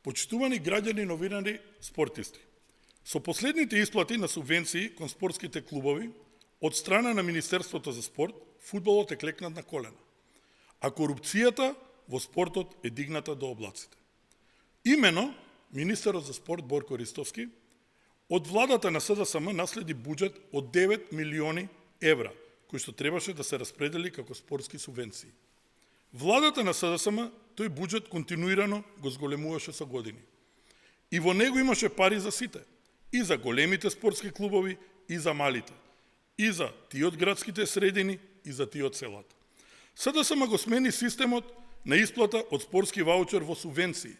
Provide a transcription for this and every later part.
Почитувани граѓани, новинари, спортисти, со последните исплати на субвенции кон спортските клубови од страна на Министерството за спорт, фудбалот е клекнат на колена, а корупцијата во спортот е дигната до облаците. Имено, министерот за спорт Борко Ристовски од владата на СДСМ наследи буџет од 9 милиони евра, кои што требаше да се распредели како спортски субвенции. Владата на СДСМ тој буџет континуирано го зголемуваше со години. И во него имаше пари за сите, и за големите спортски клубови, и за малите, и за тие од градските средини, и за тие од селата. СДСМ го смени системот на исплата од спортски ваучер во субвенции,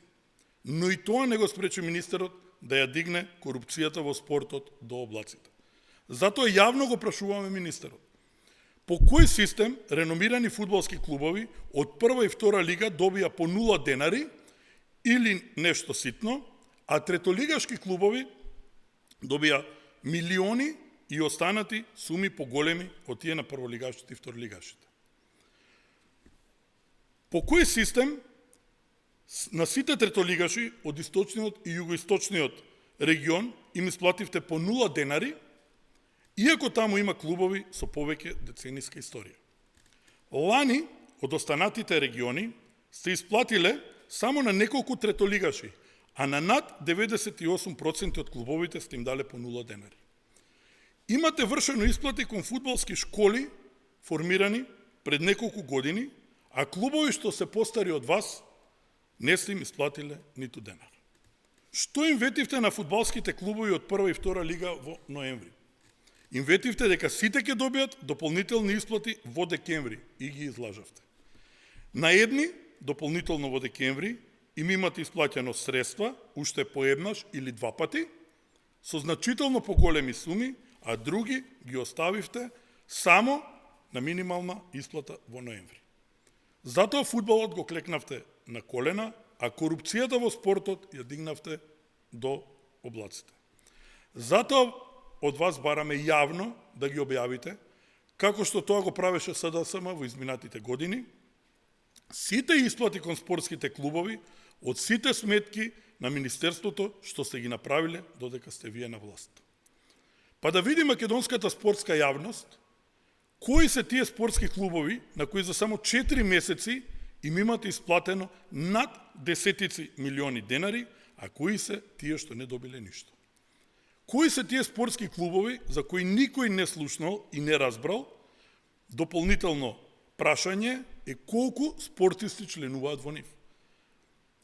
но и тоа не го спречи министерот да ја дигне корупцијата во спортот до облаците. Затоа јавно го прашуваме министерот. По кој систем реномирани фудбалски клубови од прва и втора лига добија по 0 денари или нешто ситно, а третолигашки клубови добија милиони и останати суми поголеми од тие на прволигашите и второлигашите? По кој систем на сите третолигаши од источниот и југоисточниот регион им исплативте по 0 денари, иако таму има клубови со повеќе децениска историја? Лани од останатите региони сте исплатиле само на неколку третолигаши, а на над 98% од клубовите сте им дале по 0 денари. Имате вршено исплати кон фудбалски школи, формирани пред неколку години, а клубови што се постари од вас не сте им исплатиле ниту денар. Што им ветивте на фудбалските клубови од прва и втора лига во ноември? Им ветивте дека сите ќе добијат дополнителни исплати во декември и ги излажавте. На едни, дополнително во декември, им имате исплаќено средства, уште поеднаш или два пати, со значително поголеми суми, а други ги оставивте само на минимална исплата во ноември. Затоа фудбалот го клекнавте на колена, а корупцијата во спортот ја дигнавте до облаците. Затоа од вас бараме јавно да ги објавите, како што тоа го правеше СДСМ во изминатите години, сите исплати кон спортските клубови од сите сметки на Министерството што сте ги направиле додека сте вие на власт. Па да види македонската спортска јавност, кои се тие спортски клубови на кои за само 4 месеци им имате исплатено над десетици милиони денари, а кои се тие што не добиле ништо. Кои се тие спортски клубови за кои никој не слушнал и не разбрал? Дополнително прашање е колку спортисти членуваат во нив.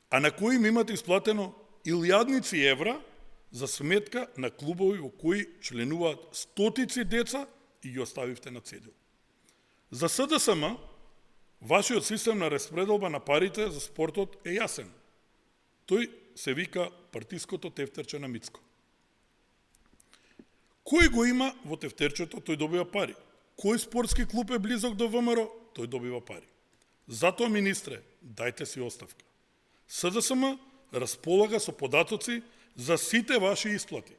А на кои им имате исплатено илјадници евра за сметка на клубови во кои членуваат стотици деца и ги оставивте на цедил. За СДСМ, вашиот систем на распределба на парите за спортот е јасен. Тој се вика партиското тефтерче на Мицко. Кој го има во тефтерчето, тој добива пари. Кој спортски клуб е близок до ВМРО, тој добива пари. Затоа, министре, дајте си оставка. СДСМ располага со податоци за сите ваши исплати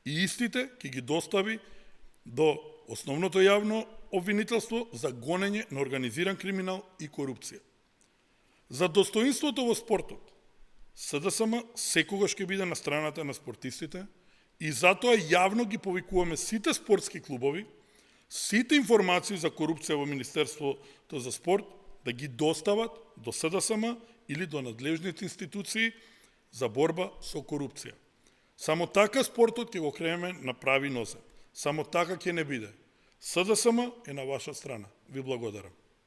и истите ќе ги достави до основното јавно обвинителство за гонење на организиран криминал и корупција. За достоинството во спортот, СДСМ секогаш ќе биде на страната на спортистите и затоа јавно ги повикуваме сите спортски клубови, сите информации за корупција во Министерството за спорт да ги достават до СДСМ или до надлежните институции за борба со корупција. Само така спортот ќе го креме на прави нозе. Само така ќе не биде. СДСМ е на ваша страна. Ви благодарам.